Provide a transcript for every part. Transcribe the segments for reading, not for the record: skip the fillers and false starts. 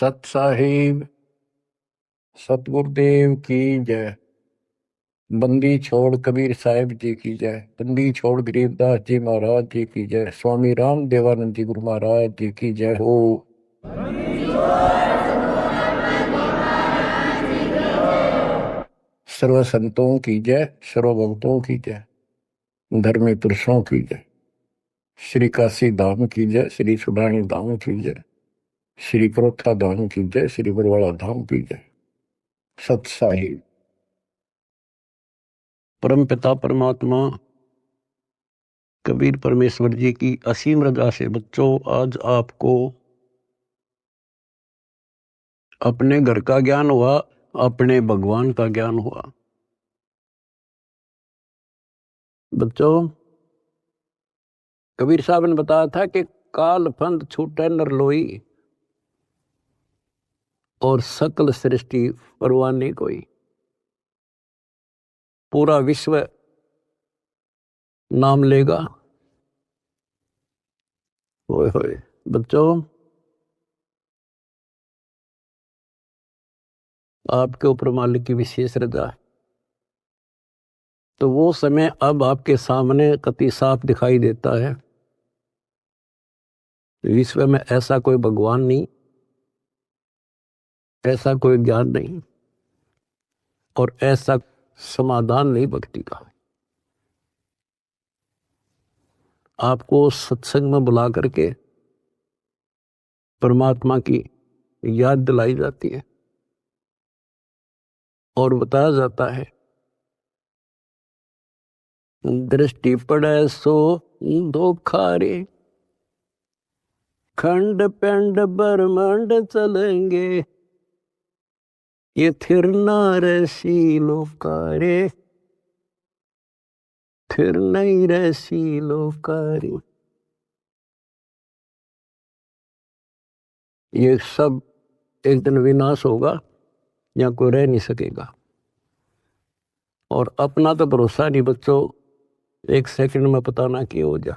सत साहिब सतगुरुदेव की जय। बंदी छोड़ कबीर साहिब जी की जय। बंदी छोड़ गरीबदास जी महाराज जी की जय। स्वामी राम देवानंद जी गुरु महाराज जी की जय हो। सर्व संतों की जय, सर्व भक्तों की जय, धर्मी पुरुषों की जय। श्री काशी धाम की जय, श्री सुब्राणी धाम की जय, श्री क्रोथा धाम की जय, श्री बरवाड़ा धाम की जय। सत साहिब। परम पिता परमात्मा कबीर परमेश्वर जी की असीम रजा से बच्चों आज आपको अपने घर का ज्ञान हुआ, अपने भगवान का ज्ञान हुआ। बच्चों कबीर साहब ने बताया था कि काल फंद छूटे नर लोई और सकल सृष्टि परवाने कोई। पूरा विश्व नाम लेगा। होए होए बच्चों आपके ऊपर मालिक की विशेष रजा है। तो वो समय अब आपके सामने कति साफ दिखाई देता है। विश्व में ऐसा कोई भगवान नहीं, ऐसा कोई ज्ञान नहीं और ऐसा समाधान नहीं भक्ति का। आपको सत्संग में बुला करके परमात्मा की याद दिलाई जाती है और बताया जाता है दृष्टि पड़े सो धोखा रे, खंड पेंड ब्रह्मांड चलेंगे, ये थिर नारसी लोकारे, फिर नहीं रसी लोकारी। ये सब एक दिन विनाश होगा, यहाँ कोई रह नहीं सकेगा। और अपना तो भरोसा नहीं बच्चों, एक सेकंड में पता ना क्या हो जा।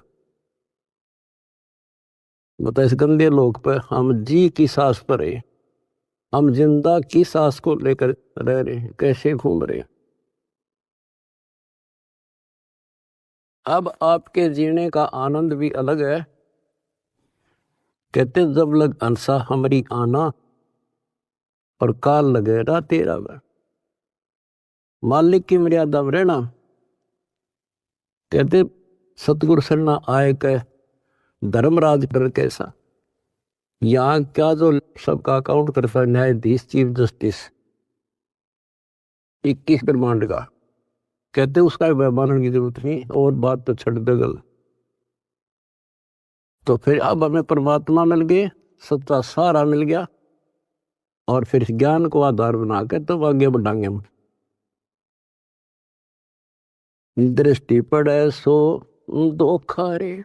बता इस गंदे लोक पर हम जी की सांस पर है, हम जिंदा की सांस को लेकर रह रहे हैं, कैसे घूम रहे हैं। अब आपके जीने का आनंद भी अलग है। कहते जब लग अंसा हमारी आना और काल लगे रा तेरा वह। मालिक की मर्यादा में रहना। कहते सतगुरु सरना आए कह धर्मराज कर कैसा। यहाँ क्या जो सबका अकाउंट करता है न्यायाधीश चीफ जस्टिस 21 ब्रह्मांड का, कहते उसका मानने की जरूरत नहीं और बात तो छड़ दे गल। तो फिर अब हमें परमात्मा मिल गए, सच्चा सारा मिल गया और फिर ज्ञान को आधार बना के तब आगे बढ़ाएंगे हम। दृष्टि पड़े सो धोखा रे,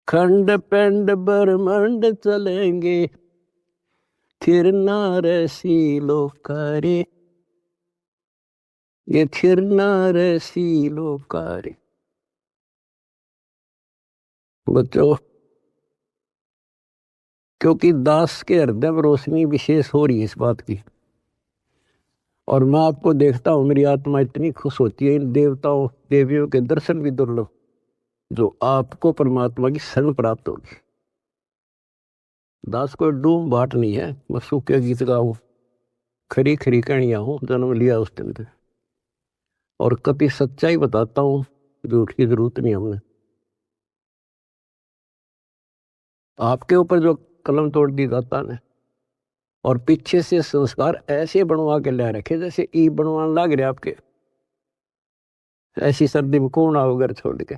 खंड पेंड ब्रह्मांड चलेंगे, थिर नारसी लोकारे, ये थिर नारसी लोकारे। बच्चों क्योंकि दास के हृदय में रोशनी विशेष हो रही है इस बात की, और मैं आपको देखता हूं मेरी आत्मा इतनी खुश होती है। इन देवताओं देवियों के दर्शन भी दुर्लभ जो आपको परमात्मा की शरण प्राप्त होगी। दास कोई डूम बाट नहीं है, मैं सूखे गीत गाऊं, खरी खरी कहानियां हूं, जन्म लिया उस दिन से और कभी सच्चाई बताता हूं, झूठ की जरूरत नहीं हमने। आपके ऊपर जो कलम तोड़ दी दाता ने और पीछे से संस्कार ऐसे बनवा के ले रखे जैसे ई बनवाने लग रहे आपके। ऐसी सर्दी में कौन आओ घर छोड़ के।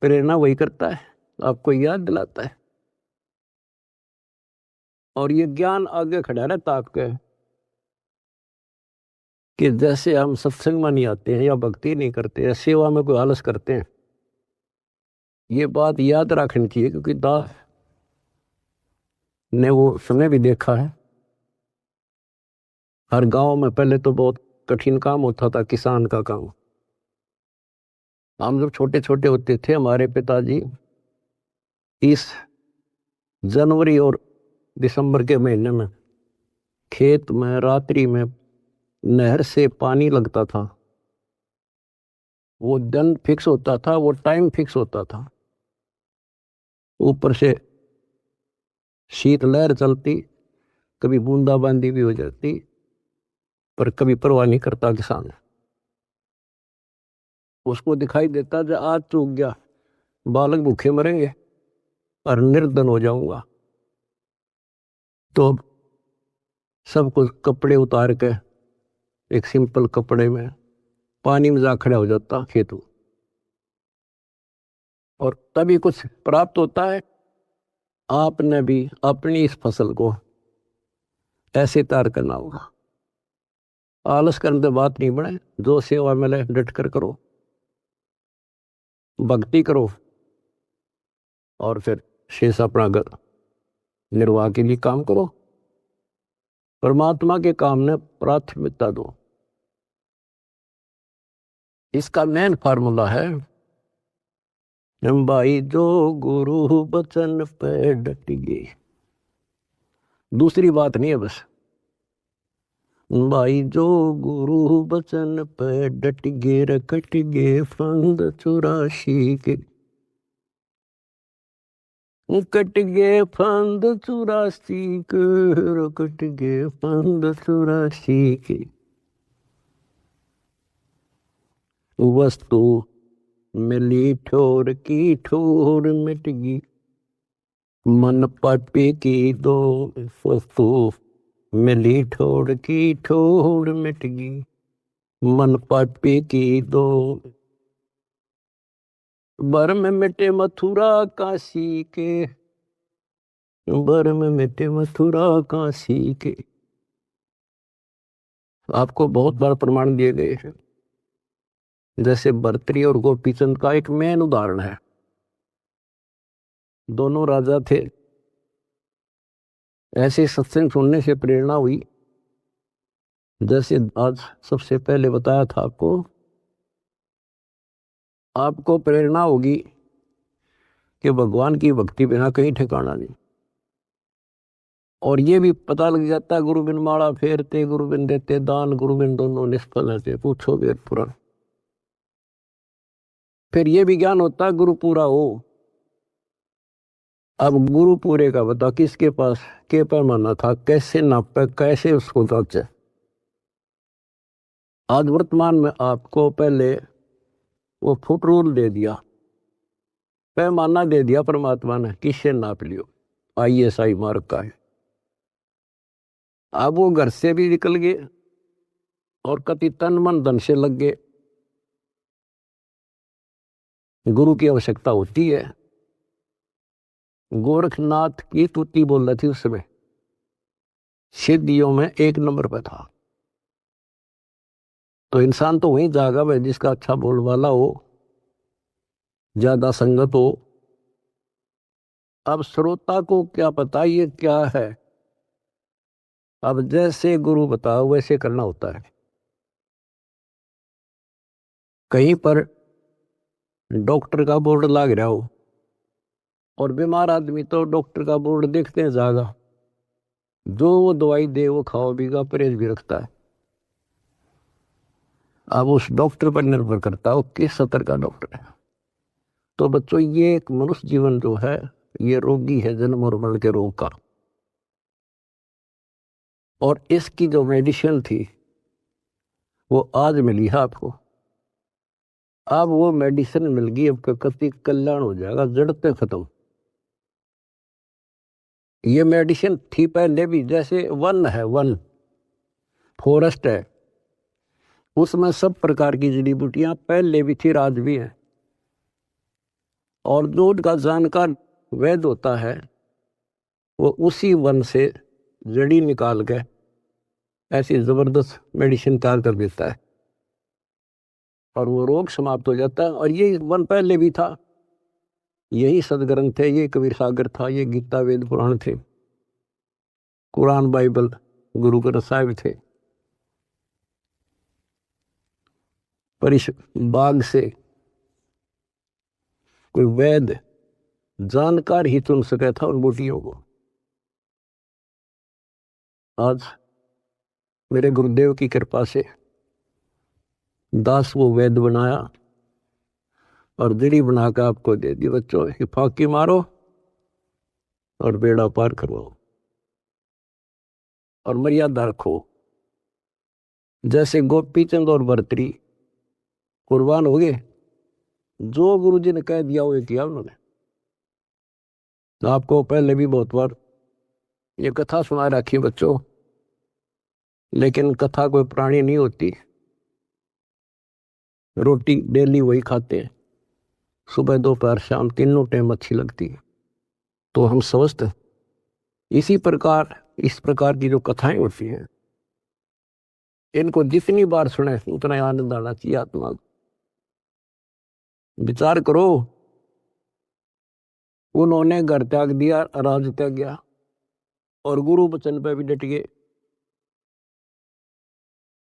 प्रेरणा वही करता है, आपको याद दिलाता है और ये ज्ञान आगे खड़ा रहता आपके कि जैसे हम सत्संग में नहीं आते हैं या भक्ति नहीं करते या सेवा में कोई आलस करते हैं। ये बात याद रखनी चाहिए क्योंकि दास ने वो समय भी देखा है। हर गांव में पहले तो बहुत कठिन काम होता था, किसान का काम। हम जब छोटे छोटे होते थे हमारे पिताजी 30 जनवरी और दिसंबर के महीने में खेत में रात्रि में नहर से पानी लगता था। वो दिन फिक्स होता था, वो टाइम फिक्स होता था। ऊपर से शीतलहर चलती, कभी बूंदाबांदी भी हो जाती, पर कभी परवाह नहीं करता किसान। उसको दिखाई देता जो आज चूक गया, बालक भूखे मरेंगे और निर्धन हो जाऊंगा। तो सब कुछ कपड़े उतार के एक सिंपल कपड़े में पानी में जा खड़ा हो जाता खेतों, और तभी कुछ प्राप्त होता है। आपने भी अपनी इस फसल को ऐसे तैयार करना होगा। आलस करने से बात नहीं बने, जो सेवा मिले डट कर करो, भक्ति करो, और फिर शेष अपना घर निर्वाह के लिए काम करो। परमात्मा के काम ने प्राथमिकता दो। इसका मेन फार्मूला है भाई, जो गुरु बचन पे डट गए। दूसरी बात नहीं है बस भाई, जो गुरु बचन पे डट गे रकट गे फंद 84 के, कट गे फंद 84 के, रकट गे फंद 84 के। वस्तु मिली ठोर की ठोर मिट गई, मन पापे की दो। वस्तु मिली ठोर की ठोर मिट गई, मन पापे की दो। बर में मिटे मथुरा काशी के, बर में मिटे मथुरा काशी के। आपको बहुत बार प्रमाण दिए गए हैं। जैसे भर्तृहरि और गोपीचंद का एक मेन उदाहरण है। दोनों राजा थे। ऐसे सत्संग सुनने से प्रेरणा हुई, जैसे आज सबसे पहले बताया था आपको प्रेरणा होगी कि भगवान की भक्ति बिना कहीं ठिकाना नहीं। और ये भी पता लग जाता है, गुरु बिन माला फेरते, गुरु बिन देते दान, गुरु बिन दोनों निष्फल रहते, पूछो वेद पुराण। फिर ये भी ज्ञान होता है गुरु पूरा हो। अब गुरु पूरे का बता, किसके पास के पैमाना था, कैसे नापे, कैसे उसको जांचे। आज वर्तमान में आपको पहले वो फुट रूल दे दिया, पैमाना दे दिया परमात्मा ने, किससे नाप लियो। ISI मार्क का है। अब वो घर से भी निकल गए और कति तन मन धन से लग गए। गुरु की आवश्यकता होती है। गोरखनाथ की तुति बोल रही थी उस समय, सिद्धियों में 1 नंबर पे था। तो इंसान तो वहीं जागा भाई जिसका अच्छा बोल वाला हो, ज्यादा संगत हो। अब श्रोता को क्या पता ये क्या है। अब जैसे गुरु बताओ वैसे करना होता है। कहीं पर डॉक्टर का बोर्ड लग रहा हो और बीमार आदमी तो डॉक्टर का बोर्ड देखते हैं जागा, जो वो दवाई दे वो खाओ बीगा, परहेज भी रखता है। अब उस डॉक्टर पर निर्भर करता है वो किस स्तर का डॉक्टर है। तो बच्चों, ये एक मनुष्य जीवन जो है ये रोगी है, जन्म और मरण के रोग का। और इसकी जो मेडिसिन थी वो आज मिली है आपको। अब वो मेडिसिन मिल गई, अब कति कल्याण हो जाएगा, जड़ पे खत्म। ये मेडिसिन थी पहले भी, जैसे वन है, वन फॉरेस्ट है, उसमें सब प्रकार की जड़ी बूटियां पहले भी थी, आज भी है। और जो का जानकार वैद्य होता है वो उसी वन से जड़ी निकाल के ऐसी जबरदस्त मेडिसिन तैयार कर देता है और वो रोग समाप्त हो जाता है। और ये वन पहले भी था, यही सदग्रंथ थे, ये कबीर सागर था, ये गीता वेद पुराण थे, कुरान बाइबल गुरु ग्रंथ साहिब थे। पर इस बाग से कोई वैद्य जानकार ही चुन सका था उन बूटियों को। आज मेरे गुरुदेव की कृपा से दास वो वेद बनाया और दीड़ी बनाकर आपको दे दी। बच्चों हिफाकी मारो और बेड़ा पार करवाओ और मर्यादा रखो। जैसे गोपी चंद और भर्तरी कुर्बान हो गए, जो गुरु जी ने कह दिया वो किया उन्होंने। तो आपको पहले भी बहुत बार ये कथा सुना रखी बच्चों, लेकिन कथा कोई प्राणी नहीं होती। रोटी डेली वही खाते हैं, सुबह दोपहर शाम तीनों टाइम अच्छी लगती है। तो हम स्वस्थ इसी प्रकार इस प्रकार की जो कथाएं होती हैं, इनको जितनी बार सुने उतना आनंद आना चाहिए आत्मा को। विचार करो, उन्होंने घर त्याग दिया, राज त्याग गया और गुरु वचन पे भी डट गए।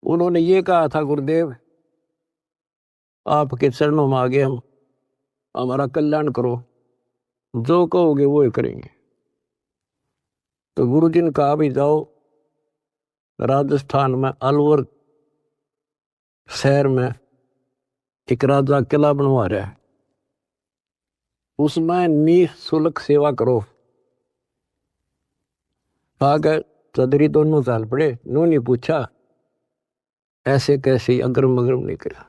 उन्होंने ये कहा था, गुरुदेव आपके चरणों में आ गए हम, हमारा कल्याण करो, जो कहोगे वो ही करेंगे। तो गुरु जी ने कहा भी जाओ, राजस्थान में अलवर शहर में एक राजा किला बनवा रहा है, उसमें निःशुल्क सेवा करो। आगे चौधरी दोनों चाल पड़े, उन्होंने पूछा ऐसे कैसे, अग्रम अग्रम नहीं करा।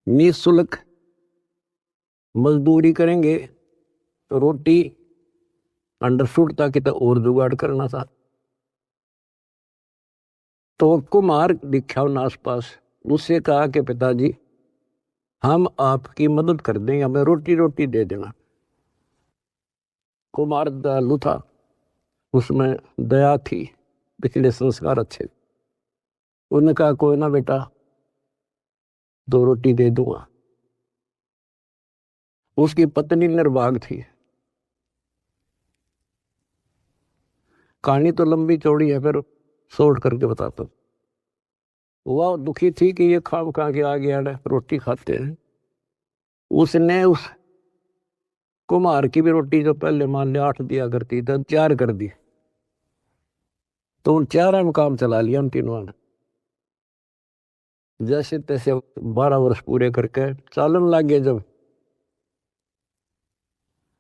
निःशुल्क मजदूरी करेंगे तो रोटी अंडरफुट ताकि तो और जुगाड़ करना था। तो कुमार दिखा उन आसपास, उससे कहा कि पिताजी हम आपकी मदद कर देंगे, हमें रोटी रोटी दे देना। कुमार दयालु था, उसमें दया थी, पिछले संस्कार अच्छे। उन्होंने कहा कोई ना बेटा, 2 रोटी दे दूंगा। उसकी पत्नी निर्भाग थी। कहानी तो लंबी चौड़ी है, फिर शॉर्ट करके बताता हूं। वह दुखी थी कि ये खाम खा के आ गया है, रोटी खाते हैं। उसने उस कुम्हार की भी रोटी जो पहले मान लिया 8 दिया करती तो 4 कर दी। तो उन 4 में काम चला लिया उन तीनों ने। जैसे तैसे 12 वर्ष पूरे करके चालन लगे। जब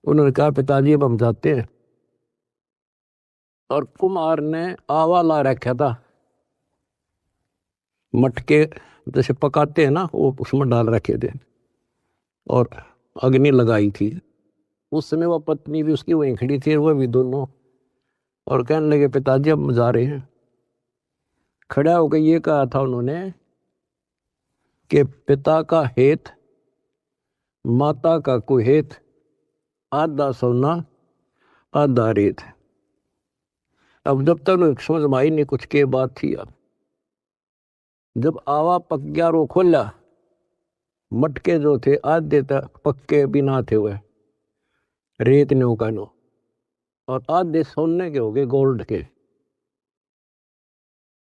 उन्होंने कहा पिताजी अब हम जाते हैं, और कुम्हार ने आवा ला रखा था, मटके जैसे पकाते हैं ना, वो उसमें डाल रखे थे और अग्नि लगाई थी। उस समय वह पत्नी भी उसकी वहीं खड़ी थी, वह भी दोनों, और कहने लगे पिताजी अब जा रहे हैं। खड़ा होकर ये कहा था उन्होंने कि पिता का हेत माता का कुहेत, आधा सोना आधा रेत। अब जब तक समझ में आई नहीं कुछ के बात थी। अब जब आवा पक गया रो खोला, मटके जो थे आधे तक पक्के बिना थे हुए रेत ने उकानो, और आधे सोने के हो गए गोल्ड के।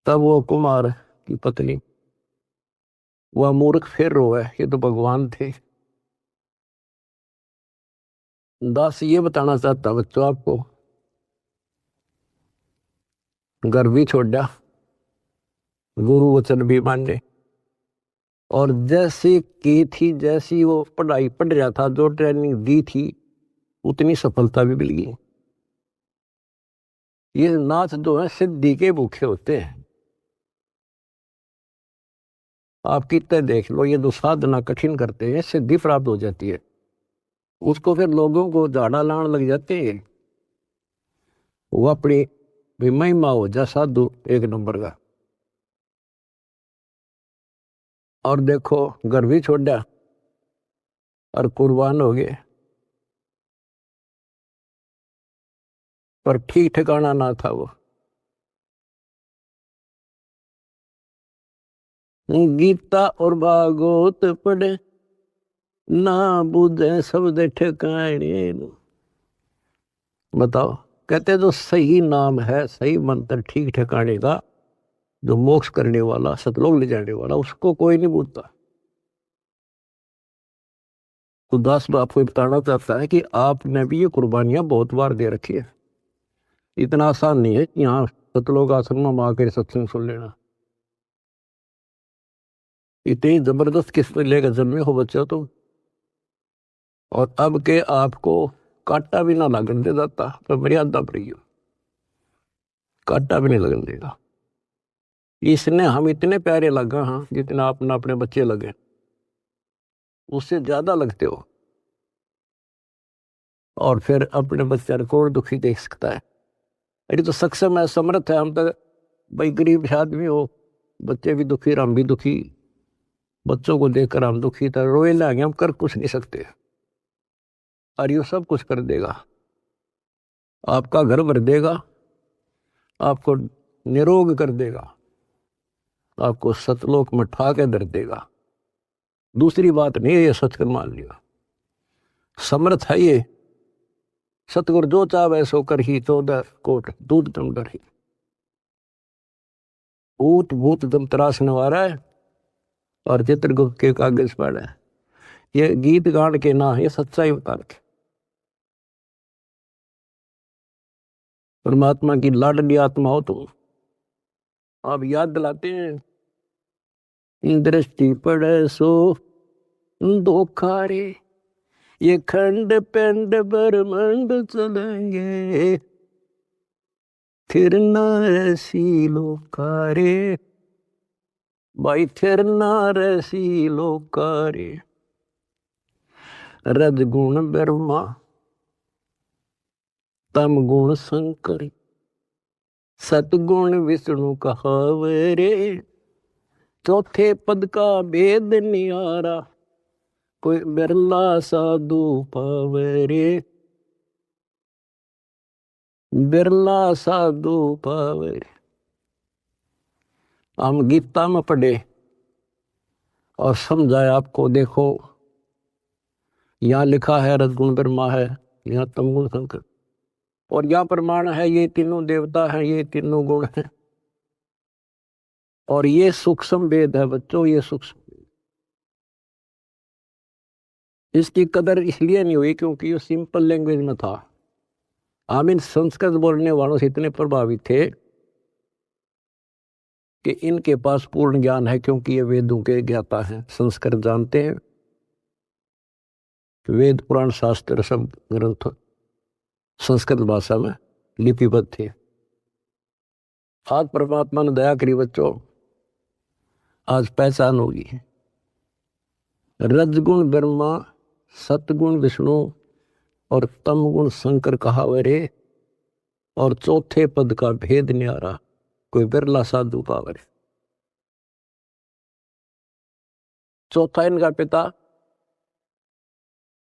तब वो कुमार की पत्नी, वह मूर्ख फिर रोए, ये तो भगवान थे। दास ये बताना चाहता बच्चों आपको, घर भी छोड़ा, गुरु वचन भी माने, और जैसी की थी, जैसी वो पढ़ाई पढ़ रहा था, जो ट्रेनिंग दी थी, उतनी सफलता भी मिल गई। ये नाथ जो है सिद्धि के भूखे होते हैं। आप कितने देख लो, ये जो साधना कठिन करते हैं सिद्धि प्राप्त हो जाती है, उसको फिर लोगों को झाड़ा लाने लग जाते हैं। वो अपनी भी महिमा हो जा साधु एक नंबर का। और देखो घर भी छोड़ा और कुर्बान हो गए, पर ठीक ठिकाना ना था वो। गीता और भागवत पढ़े ना बुझे शब्द ठिकाने। बताओ, कहते जो सही नाम है, सही मंत्र ठीक ठिकाने का, जो मोक्ष करने वाला, सतलोक ले जाने वाला, उसको कोई नहीं पूछता। तो दास आपको बताना चाहता है कि आपने भी ये कुर्बानियां बहुत बार दे रखी है। इतना आसान नहीं है कि यहाँ सतलोक आश्रम में आकर सत्संग सुन लेना। इतनी जबरदस्त किस्मत लेकर जन्मे हो बच्चों तो, और अब के आपको कांटा भी ना लगन दे जाता तो मर्यादा पर ही हो, कांटा भी नहीं लगन देगा। इसने हम इतने प्यारे लगा, हाँ, जितना अपना अपने बच्चे लगे उससे ज्यादा लगते हो। और फिर अपने बच्चे को और दुखी देख सकता है। अरे तो सक्षम है, समर्थ है। हम तो भाई गरीब आदमी हो, बच्चे भी दुखी, हम भी दुखी, बच्चों को देखकर हम दुखी था, रोए लागे, हम कर कुछ नहीं सकते। और ये सब कुछ कर देगा, आपका घर भर देगा, आपको निरोग कर देगा, आपको सतलोक में ठा के धर देगा। दूसरी बात नहीं है, ये सच कर मान लिया, समर्थ है ये। सतगुरु जो चाहे सो कर ही, 14 कोट दूध दम डर ही। ऊट भूत दम त्रास नवारा है और चित्रगुप्त के कागज पड़ा है। ये गीत गान के ना, ये सच्चाई बता रखे। परमात्मा की लाडली आत्मा हो तुम, आप याद दिलाते हैं। दृष्टि पड़े सो धोखा रे, ये खंड पिंड ब्रह्मांड चलेंगे, फिर ना ऐसी लोकारे भाई, फिर ना ऐसी लोकारे। रजगुण ब्रह्मा, तम गुण शंकर, सतगुण विष्णु कहावरे। चौथे पद का भेद नियारा, कोई बिरला साधु पावरे, बिरला साधु पावरे। हम गीता में पढ़े और समझाए आपको। देखो यहाँ लिखा है रजगुण ब्रह्मा है, यहाँ तमगुण शंकर, और यहाँ प्रमाण है ये तीनों देवता हैं, ये तीनों गुण हैं। और ये सूक्ष्म वेद है बच्चों, ये सूक्ष्म। इसकी कदर इसलिए नहीं हुई क्योंकि ये सिंपल लैंग्वेज में था। हम इन संस्कृत बोलने वालों से इतने प्रभावित थे कि इनके पास पूर्ण ज्ञान है, क्योंकि ये वेदों के ज्ञाता हैं, संस्कृत जानते हैं। वेद पुराण शास्त्र सब ग्रंथ संस्कृत भाषा में लिपिबद्ध थे। आज परमात्मा ने दया करी बच्चों, आज पहचान होगी। रजगुण ब्रह्मा, सतगुण विष्णु और तमगुण शंकर कहावरे, और चौथे पद का भेद न्यारा, कोई बिरला साधु पावरे। चौथा इनका पिता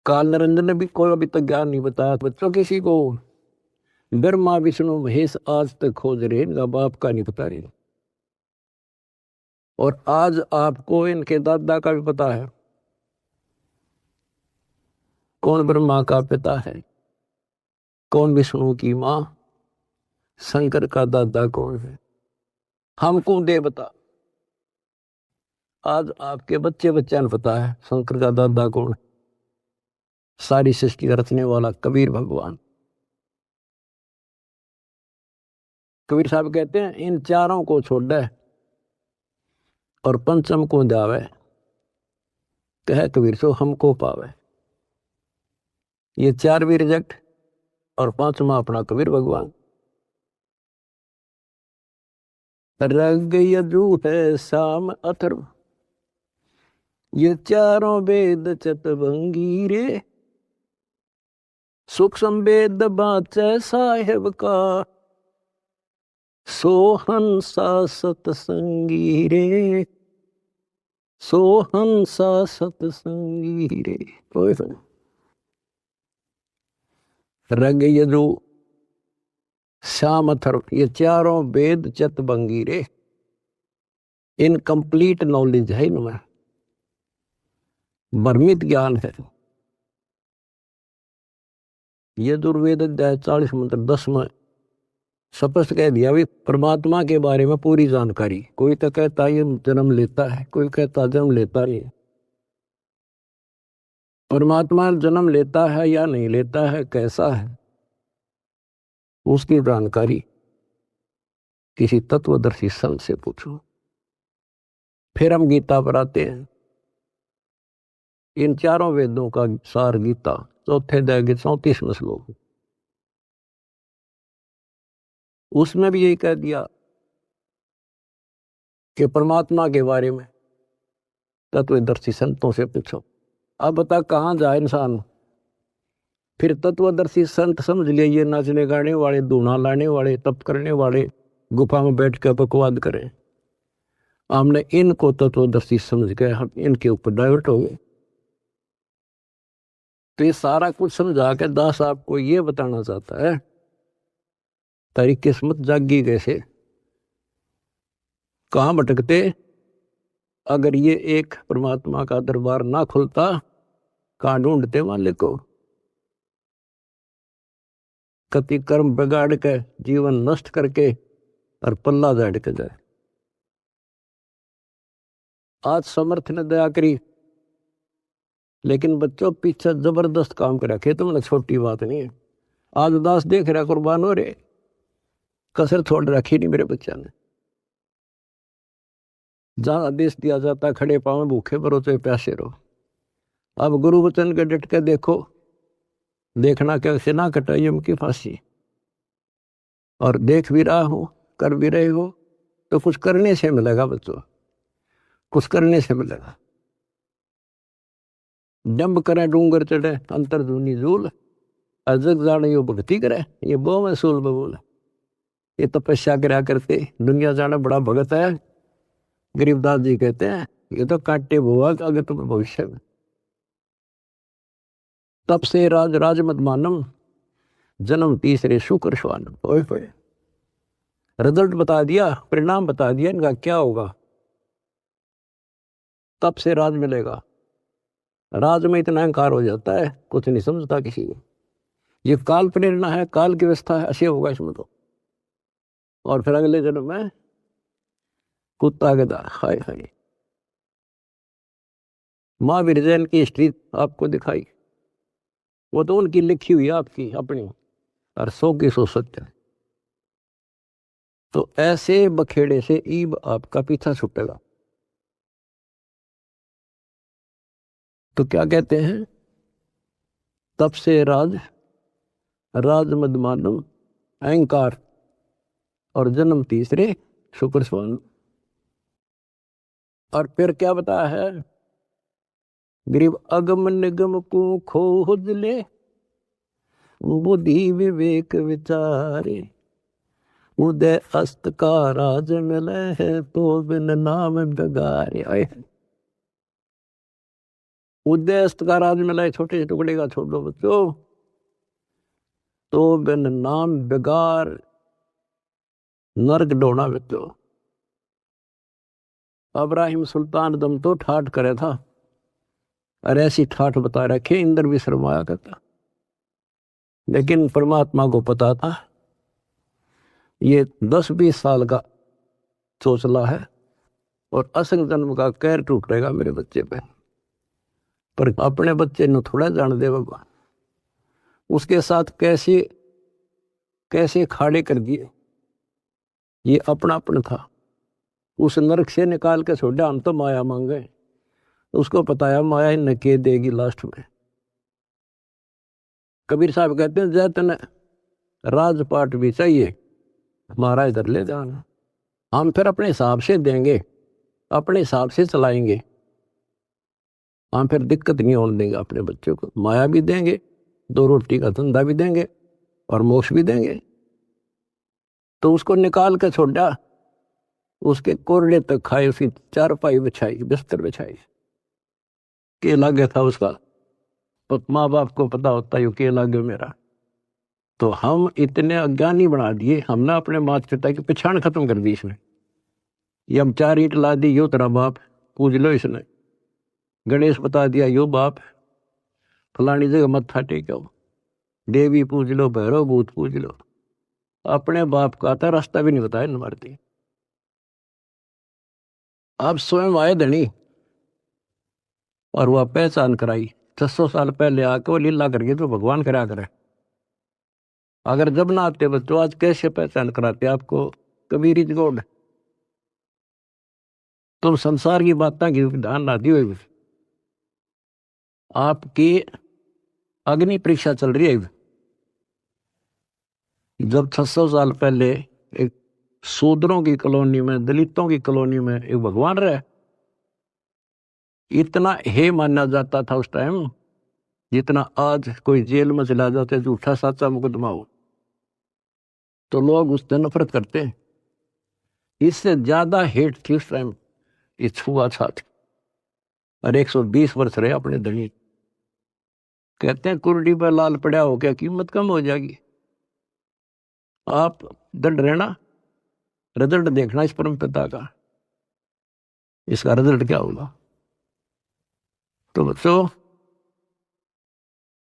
काल निरंजन ने भी कोई अभी तक ज्ञान नहीं बताया बच्चों किसी को। ब्रह्मा विष्णु महेश आज तक खोज रहे, इनका बाप का नहीं पता रहे। और आज आपको इनके दादा का भी पता है, कौन ब्रह्मा का पिता है, कौन विष्णु की माँ, शंकर का दादा कौन है। हमको देवता, आज आपके बच्चे बच्चा ने पता है शंकर का दादा कौन है। सारी सृष्टि का रचने वाला कबीर भगवान। कबीर साहब कहते हैं इन चारों को छोड़ दे और पंचम को जावे, कहे कबीर सो हमको पावे। ये चार भी रिजेक्ट और पांचवा अपना कबीर भगवान। रग यजु है शाम अथर्व, ये चारों वेद चतवंगी रे। सूक्ष्म वेद बाचे साहेब का, सोहंसा सतसंगी रे, सोहंसा सतसंगी रे। कोई सुन रग यजु श्याम अथर्व, ये चारों वेद चतवंगी रे। इनकम्प्लीट नॉलेज है इनमें, भ्रमित ज्ञान है। ये दुर्वेद अध्याय 40 मंत्र 10 में स्पष्ट कह दिया भी परमात्मा के बारे में पूरी जानकारी। कोई तो कहता ये जन्म लेता है, कोई कहता जन्म लेता नहीं। परमात्मा जन्म लेता है या नहीं लेता है, कैसा है, उसकी जानकारी किसी तत्वदर्शी संत से पूछो। फिर हम गीता पर आते हैं। इन चारों वेदों का सार गीता, चौथे अध्याय के 34वें श्लोक, उसमें भी यही कह दिया कि परमात्मा के बारे में तत्वदर्शी संतों से पूछो। अब बता कहाँ जाए इंसान। फिर तत्वदर्शी संत समझ लिए ये नाचने गाने वाले, धूना लाने वाले, तप करने वाले, गुफा में बैठ कर बकवाद करें। हमने इनको तत्वदर्शी समझ गए, हम इनके ऊपर डाइवर्ट हो गए। तो ये सारा कुछ समझा के दास आपको ये बताना चाहता है, तारी किस्मत जागी कैसे, कहाँ भटकते अगर ये एक परमात्मा का दरबार ना खुलता, कहाँ ढूंढते वाले को। कति कर्म बिगाड़ के जीवन नष्ट करके और पल्ला झाड़ के जाए। आज समर्थ ने दया करी, लेकिन बच्चों पीछे जबरदस्त काम कर रखे, तो मतलब छोटी बात नहीं है। आज उदास देख रहा कुर्बान हो रहे, कसर छोड़ रखी नहीं मेरे बच्चा ने। जहां आदेश दिया जाता है खड़े पांव भूखे भरो चाहे प्यासे रहो। अब गुरु वचन के डट के देखो, देखना कैसे ना कटाई उनकी फांसी। और देख भी रहा हो, कर भी रहे हो, तो कुछ करने से मिलेगा बच्चों, कुछ करने से मिलेगा। डंब करे डूंगर चढ़े अंतर धुनी झूल, अजग जाने यो भक्ति करे ये बो महसूल बबूल। ये तपस्या करा करते दुनिया जाना बड़ा भगत है। गरीबदास जी कहते हैं ये तो कांटे बुआ अगर तुम भविष्य में। तब से राज राज मत मानम, जन्म तीसरे शुक्र श्वानम। ओए होए, रिजल्ट बता दिया, परिणाम बता दिया इनका क्या होगा। तब से राज मिलेगा। राज में इतना अहंकार हो जाता है, कुछ नहीं समझता किसी को। ये काल प्रेरणा है, काल की व्यवस्था है, ऐसे होगा इसमें तो। और फिर अगले जन्म में कुत्ता गधा। हाय हाय। महावीर जैन की हिस्ट्री आपको दिखाई, वो तो उनकी लिखी हुई आपकी अपनी, और 100 की 100 सत्य। तो ऐसे बखेड़े से ईब आपका पीछा छूटेगा। तो क्या कहते हैं, तब से राज राज मद मानम, अहंकार, और जन्म तीसरे शुक्र स्वान। और फिर क्या बताया है, गरीब अगम निगम को खोज ले, बुद्धि विवेक विचारे, उदय अस्त का राज मिले है तो बिन नाम बेगारे। उदय अस्त का राज मिला है, छोटे से टुकड़े का छोड़ दो बच्चों, तो बिन नाम बेगार नरक डोना बच्चों। अब्राहिम सुल्तान दम तो ठाठ करे था, और ऐसी ठाठ बता रखे इंद्र भी शर्माया करता। लेकिन परमात्मा को पता था ये 10-20 साल का चोचला है, और असंग जन्म का कहर टूटेगा मेरे बच्चे पे। पर अपने बच्चे ने थोड़ा जान दे भगवान, उसके साथ कैसे कैसे खाड़े कर दिए। ये अपना अपना था, उस नरक से निकाल के छोड़ा, हम तो माया मांगे। उसको पता है माया ही नके देगी लास्ट में। कबीर साहब कहते हैं जय तने राजपाट भी चाहिए, हमारा इधर ले जाना। हम फिर अपने हिसाब से देंगे, अपने हिसाब से चलाएंगे। हम फिर दिक्कत नहीं होने देंगे अपने बच्चों को। माया भी देंगे, 2 रोटी का धंधा भी देंगे, और मोक्ष भी देंगे। तो उसको निकाल के छोड़ा, उसके कोरडे तक खाए, उसकी चारपाई बिछाई, बिस्तर बिछाई। केला गया था उसका, माँ बाप को पता होता है केला गया मेरा। तो हम इतने अज्ञानी बना दिए, हमने अपने माता पिता की पहचान खत्म कर दी इसमें। ये हम 4 ईंट ला दी, यो तेरा बाप, पूज लो इसने। गणेश बता दिया यो बाप, फलानी जगह मत्था टेको, देवी पूज लो, भैरव भूत पूज लो। अपने बाप का था रास्ता भी नहीं बताया न मारती। आप स्वयं आए धनी, और वह पहचान कराई। 600 साल पहले आके वो लीला करके तो भगवान करा करे। अगर जब ना आते बच्चों, आज कैसे पहचान कराते आपको कबीर इज गॉड? तुम संसार की बातें की ध्यान ना दियो। आपकी अग्नि परीक्षा चल रही है। जब 600 साल पहले एक शूद्रों की कॉलोनी में, दलितों की कॉलोनी में एक भगवान रहे, इतना हे माना जाता था उस टाइम जितना आज कोई जेल में चला जाते झूठा साचा मुकदमा हो तो लोग उससे नफरत करते हैं। इससे ज्यादा हेट थी उस टाइम ये छुआछूत। और 120 वर्ष रहे अपने धनी। कहते हैं कुर्डी पर लाल पड़ा हो क्या कीमत कम हो जाएगी? आप दंड रहना, रिजल्ट देखना इस परम पिता का, इसका रिजल्ट क्या होगा। तो बच्चों,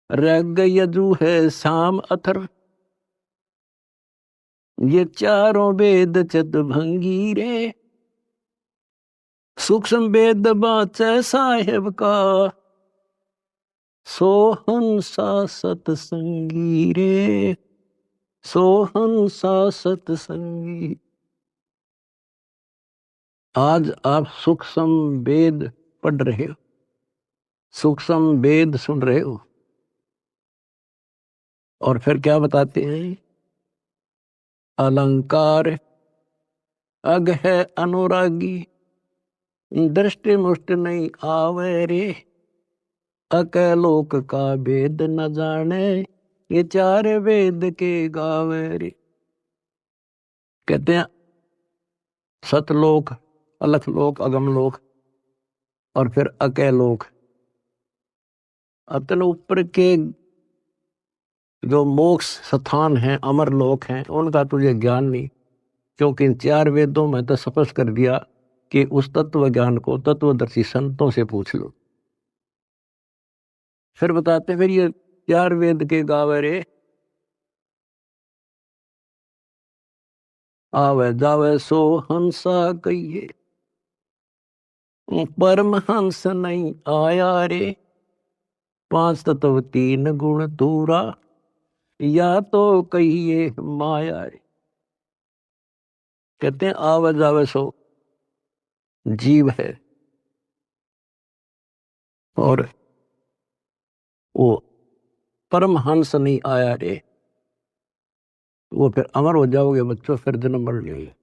रग यजु है शाम अथर, ये चारों वेद चत भंगी रे, सूक्ष्म वेद बाचे साहेब का, सोहन सा सतसंगी रे, सोहन सा सतसंगी। आज आप सूक्ष्म वेद पढ़ रहे हो, सूक्ष्म वेद सुन रहे हो, और फिर क्या बताते हैं? अलंकार अग है अनुरागी, दृष्टि मुष्ट नहीं आवे रे, अकलोक का वेद न जाने, ये चार वेद के गावे रे। कहते हैं सतलोक, अलखलोक, अगमलोक और फिर अकलोक। अतन ऊपर के जो मोक्ष स्थान हैं, अमर लोक हैं, उनका तुझे ज्ञान नहीं, क्योंकि इन चार वेदों में तो स्पष्ट कर दिया कि उस तत्व ज्ञान को तत्वदर्शी संतों से पूछ लो। फिर बताते फिर ये चार वेद के गावे रे, आवे जावे सो हंसा कहिए, परमहंस नहीं आया रे, पांच तत्व तीन गुण दूरा, या तो कहिए माया रे। कहते हैं आवे जावे सो जीव है, और वो परमहंस नहीं आया रे, वो फिर अमर हो जाओगे बच्चों, फिर जन्म मर लेंगे।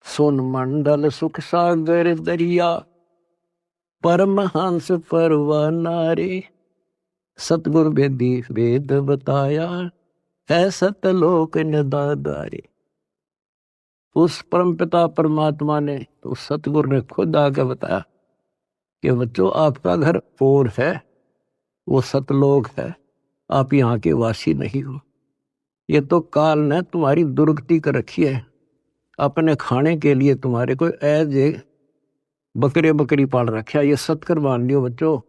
सोन मंडल सुख सागर दरिया, परमहंस परवाना रे, सतगुरु वेदी वेद बताया, है सतलोक निदादारे। उस परमपिता परमात्मा ने, उस सतगुरु ने खुद आके बताया कि बच्चों आपका घर और है, वो सतलोक है, आप यहाँ के वासी नहीं हो। ये तो काल ने तुम्हारी दुर्गति कर रखी है, अपने खाने के लिए तुम्हारे को ऐज बकरे बकरी पाल रखा है। ये सत्कर मान लियो बच्चों,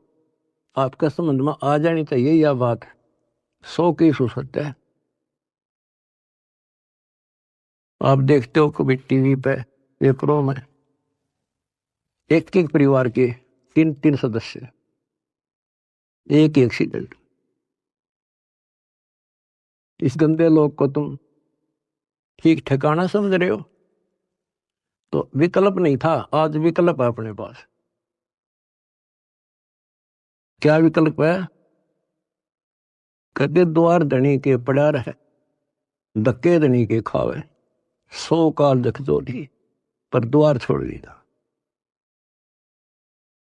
आपका समझ में आ जानी चाहिए यह बात, 100 सत्य है। आप देखते हो कभी टीवी पे पेपरों में एक एक परिवार के 3 3 सदस्य, एक एक्सीडेंट। इस गंदे लोग को तुम ठीक ठिकाना समझ रहे हो? तो विकल्प नहीं था, आज विकल्प है अपने पास। क्या विकल्प है? कहते द्वार धनी के पड़ा रहे, धक्के धनी के खावे, 100 काल जख जोड़ी, पर द्वार छोड़ दिया।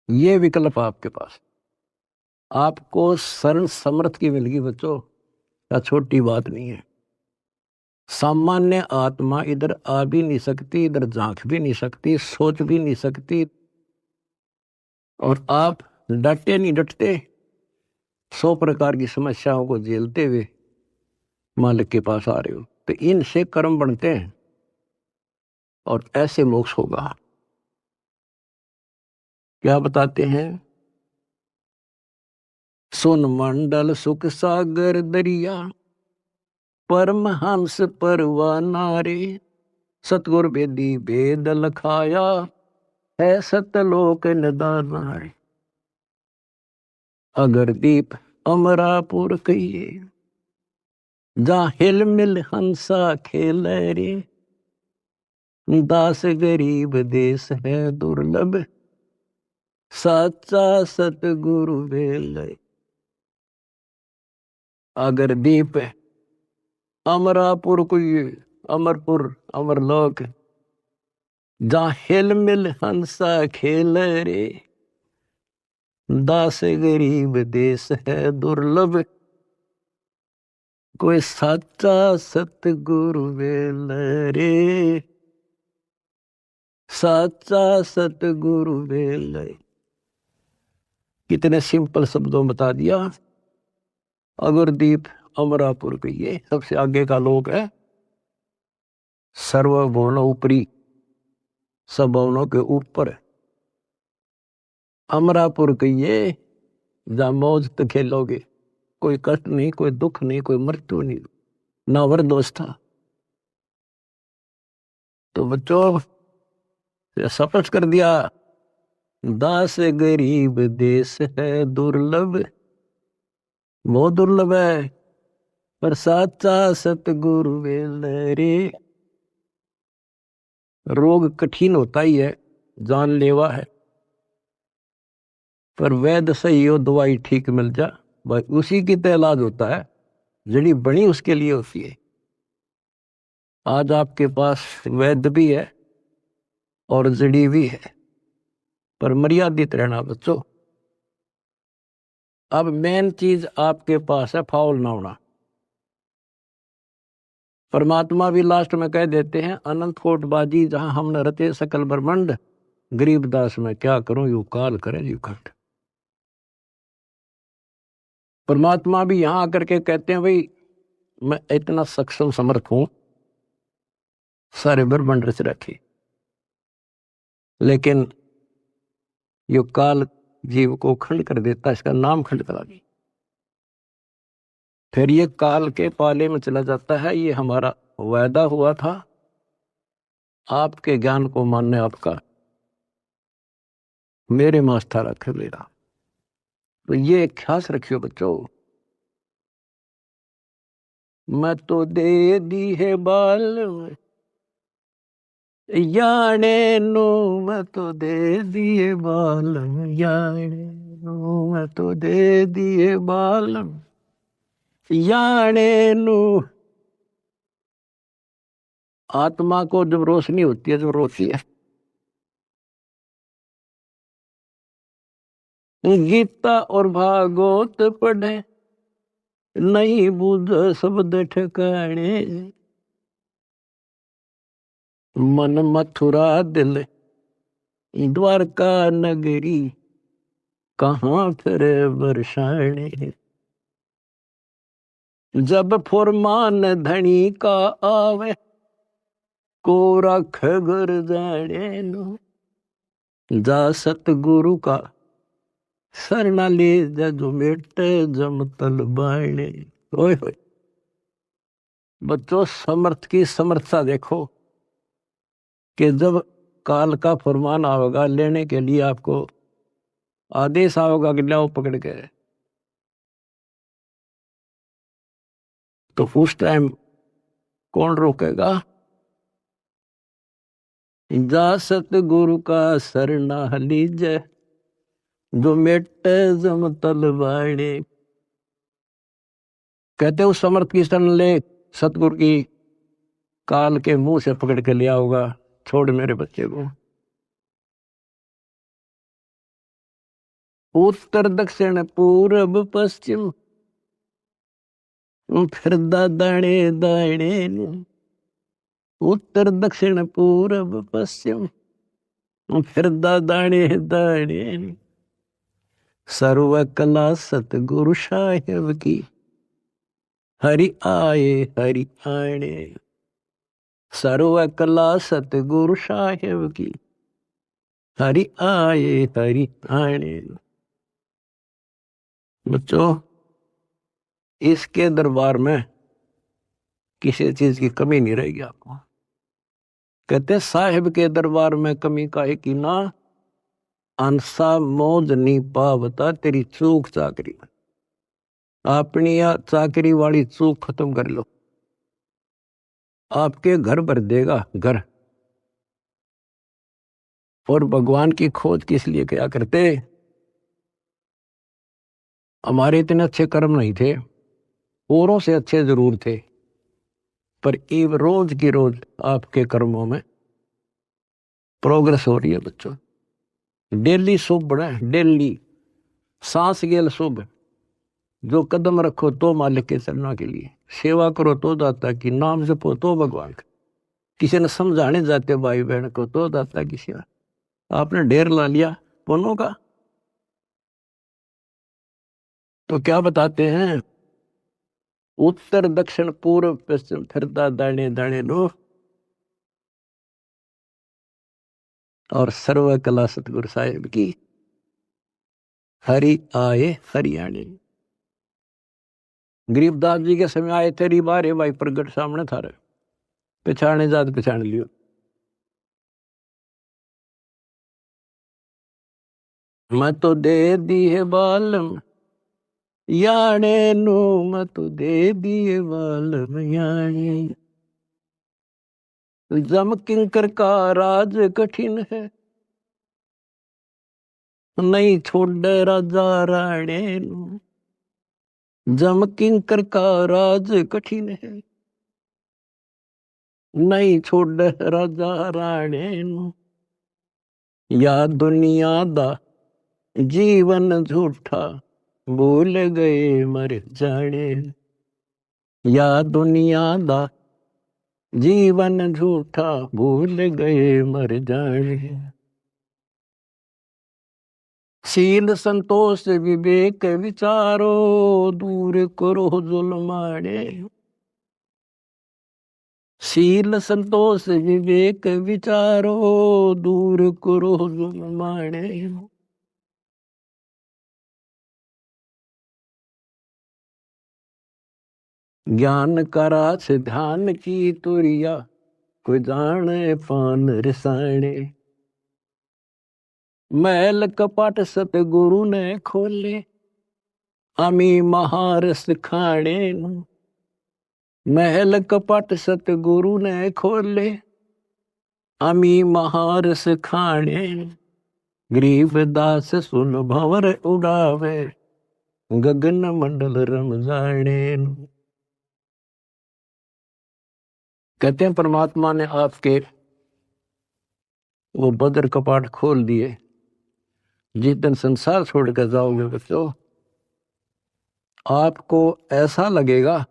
ये विकल्प आपके पास, आपको शरण समर्थ की मिल गई बच्चों, क्या छोटी बात नहीं है। सामान्य आत्मा इधर आ भी नहीं सकती, इधर झांक भी नहीं सकती, सोच भी नहीं सकती, और आप डटे नहीं डटते, 100 प्रकार की समस्याओं को झेलते हुए मालिक के पास आ रहे हो। तो इनसे कर्म बनते हैं और ऐसे मोक्ष होगा। क्या बताते हैं? सुन मंडल सुख सागर दरिया, परमहंस परवाना रे, सतगुर वेदी वेद लखाया, है सतलोक निदाना रे। अगर दीप अमरापुर कहिए, जहाँ हिल मिल हंसा खेल रे, दास गरीब देश है दुर्लभ, सच्चा सतगुरु बेल। अगर दीप अमरापुर कोई, अमरपुर अमरलोक, जहाँ हिल मिल हंसा खेल रे, दास गरीब देश है दुर्लभ, कोई सच्चा सतगुरु बेल रे, सच्चा सतगुरु बेल। कितने सिंपल शब्दों में बता दिया। अगरदीप अमरापुर के ये सबसे आगे का लोक है, सर्वभुवन ऊपरी, सब भवनों के ऊपर है। अमरापुर के ये जहाँ मौज तो खेलोगे, कोई कष्ट नहीं, कोई दुख नहीं, कोई मृत्यु नहीं, ना वरदोष था। तो बच्चों स्पष्ट कर दिया, दास गरीब देश है दुर्लभ, वो दुर्लभ है, पर साचा सतगुरु बेल रे। रोग कठिन होता ही है, जानलेवा है, पर वैद्य सही हो, दवाई ठीक मिल जा, भाई उसी की तो इलाज होता है, जड़ी बनी उसके लिए होती है। आज आपके पास वैद्य भी है और जड़ी भी है, पर मर्यादित रहना बच्चों। अब मेन चीज आपके पास है फाउल ना होना। परमात्मा भी लास्ट में कह देते हैं, अनंत कोट बाजी जहां हमने रचे सकल ब्रह्मांड, गरीबदास में क्या करूं यू काल करे यू खंड। परमात्मा भी यहां आकर के कहते हैं, भाई मैं इतना सक्षम समर्थ हूं, सारे ब्रह्मांड रच रखे, लेकिन यो काल जीव को खंड कर देता, इसका नाम खंड करा दी, फिर ये काल के पाले में चला जाता है। ये हमारा वायदा हुआ था, आपके ज्ञान को मानने आपका, मेरे मास्था रखे मेरा। तो ये ख्यास रखियो बच्चों, मैं तो दे दी है बाल याने नो, मैं तो दे दिए बाल याने नो, मैं तो दे दिए बाल याने नो। आत्मा को जब रोशनी होती है, जब रोती है, गीता और भागवत पढ़े, नहीं बुझ शब्द ठिकाने, मन मथुरा दिल द्वारका नगरी, कहाँ फिर बरसाने। जब फुरमान धनी का आवे, को रख घर जाने नो, जा सतगुरु का सरना ले जा, जो मेटे जम तल बाणे। ओए होए बच्चों, समर्थ की समर्थता देखो, कि जब काल का फरमान आवेगा लेने के लिए, आपको आदेश आवेगा कि लाओ पकड़ के, तो उस टाइम कौन रोकेगा? जा सतगुरु का सरना लीजे, जो मेटे जम तल बाणे। कहते उस समर्थ की शरण ले, सतगुरु की काल के मुंह से पकड़ के लिया होगा, छोड़ मेरे बच्चे को। उत्तर दक्षिण पूर्व पश्चिम, फिर दाणे दाणे, उत्तर दक्षिण पूर्व पश्चिम, फिर दाणे दाणे। सर्व कला सतगुरु साहेब की, हरि आए हरि आने। सर्व कला सतगुरु साहेब की, हरि आए हरि आने। बच्चों, इसके दरबार में किसी चीज की कमी नहीं रहेगी आपको। कहते साहिब के दरबार में कमी काहे की ना, अंसा मौज नहीं पावता तेरी चूक चाकरी। अपनी चाकरी वाली चूक खत्म कर लो। आपके घर भर देगा घर। और भगवान की खोज किस लिए क्या करते? हमारे इतने अच्छे कर्म नहीं थे, औरों से अच्छे जरूर थे, पर ये रोज की रोज आपके कर्मों में प्रोग्रेस हो रही है बच्चों। डेली शुभ बढ़े, डेली सांस गेल शुभ। जो कदम रखो तो मालिक के चरणों के लिए, सेवा करो तो दाता की, नाम जपो तो भगवान का, किसी ने समझाने जाते भाई बहन को तो दाता की सेवा। आपने ढेर ला लिया पुण्यों का, तो क्या बताते हैं? उत्तर दक्षिण पूर्व पश्चिम फिरता दाने दाने लो, और सर्व कला सतगुरु साहिब की, हरि आए हरियाणे। गरीबदास जी के समय आए थे रिबारे भाई प्रगट सामने था रे, पछाने जात पछाण लियो। मैं तो दे दी है बालम याने नु, मैं तो दे दिए बालम याने। जम किंकर का राज कठिन है, नहीं छोड़ राजा राणे नु। जम किंकर का राज कठिन है, नहीं छोड़ राजा राणे नु। या दुनिया दा जीवन झूठा, भूल गए मर जाने। या दुनिया दा जीवन झूठा, भूल गए मर जाने। शील संतोष विवेक विचारो, दूर करो जुल्माने। शील संतोष विवेक विचारो, दूर करो जुल्माने। ज्ञान करा से ध्यान की तुरिया, कोई जाने पान रसाने। महल कपट सतगुरु ने खोले, अमी महारस खाने। महल कपट सतगुरु ने खोले, अमी महारस खाने। गरीब दास सुन भंवर उड़ावे, गगन मंडल रम जाने। कहते हैं परमात्मा ने आपके वो बदर कपाट खोल दिए। जिस दिन संसार छोड़ कर जाओगे बच्चों, आपको ऐसा लगेगा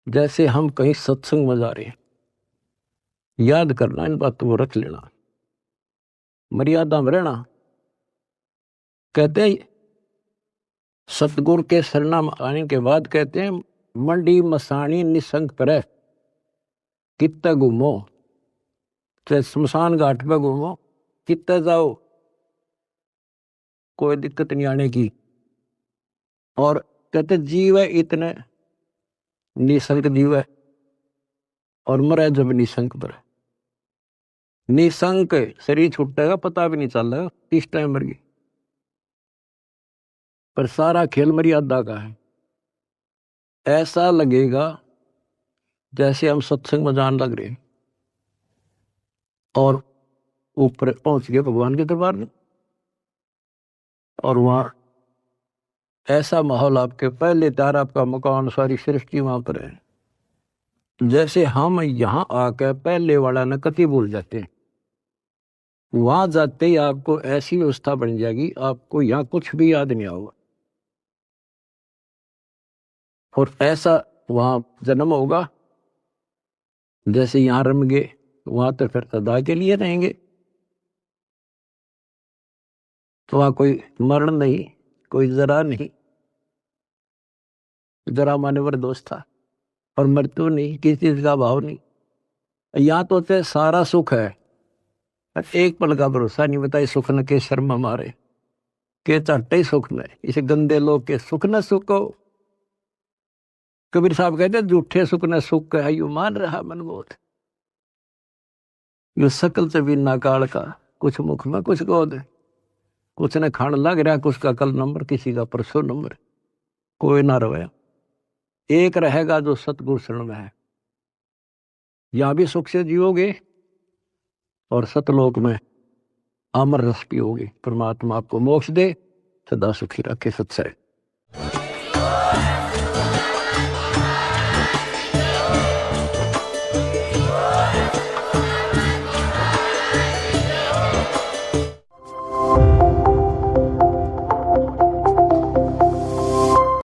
जैसे हम कहीं सत्संग में जा रहे हैं। याद करना, इन बातों को रख लेना, मर्यादा में रहना। कहते हैं सतगुरु के शरणा में आने के बाद कहते हैं, मंडी मसानी निसंग पर कित्ते घूमो, चाहे शमशान घाट पे घूमो, कित्ते जाओ, कोई दिक्कत नहीं आने की। और कहते जीव है इतने निसंग जीव है, और मरे जब निसंग पर। निसंक शरीर छूटेगा, पता भी नहीं चल रहा किस टाइम मर गई, पर सारा खेल मर्यादा का है। ऐसा लगेगा जैसे हम सत्संग में जान लग रहे हैं, और ऊपर पहुंच गए भगवान के दरबार में, और वहां ऐसा माहौल, आपके पहले तार आपका मकान, सारी सृष्टि वहां पर है। जैसे हम यहाँ आकर पहले वाला न कति भूल जाते हैं, वहां जाते ही आपको ऐसी व्यवस्था बन जाएगी, आपको यहाँ कुछ भी याद नहीं होगा। और ऐसा वहां जन्म होगा जैसे यहाँ रम गए, वहां तो फिर सदा के लिए रहेंगे। तो वहां कोई मरण नहीं, कोई जरा नहीं। जरा माने वर दोष था, और मृत्यु नहीं, किसी चीज का भाव नहीं। यहाँ तो चाहे सारा सुख है, एक पल का भरोसा नहीं। बताइए सुख न के शर्म मारे, के चाटे ही सुख में, इसे गंदे लोग के सुख न सुखो। कबीर साहब कहते झूठे सुख न सुख है, यू मान रहा मन बोध। यू सकल से बिना काल का, कुछ मुख में कुछ गोद। कुछ ने खान लग रहा, कुछ का कल नंबर, किसी का परसों नंबर। कोई ना रहे, एक रहेगा जो सतगुरु शरण में है। यहां भी सुख से जियोगे और सतलोक में अमर रस पियोगे। परमात्मा आपको मोक्ष दे, सदा सुखी रखे। सत्सय।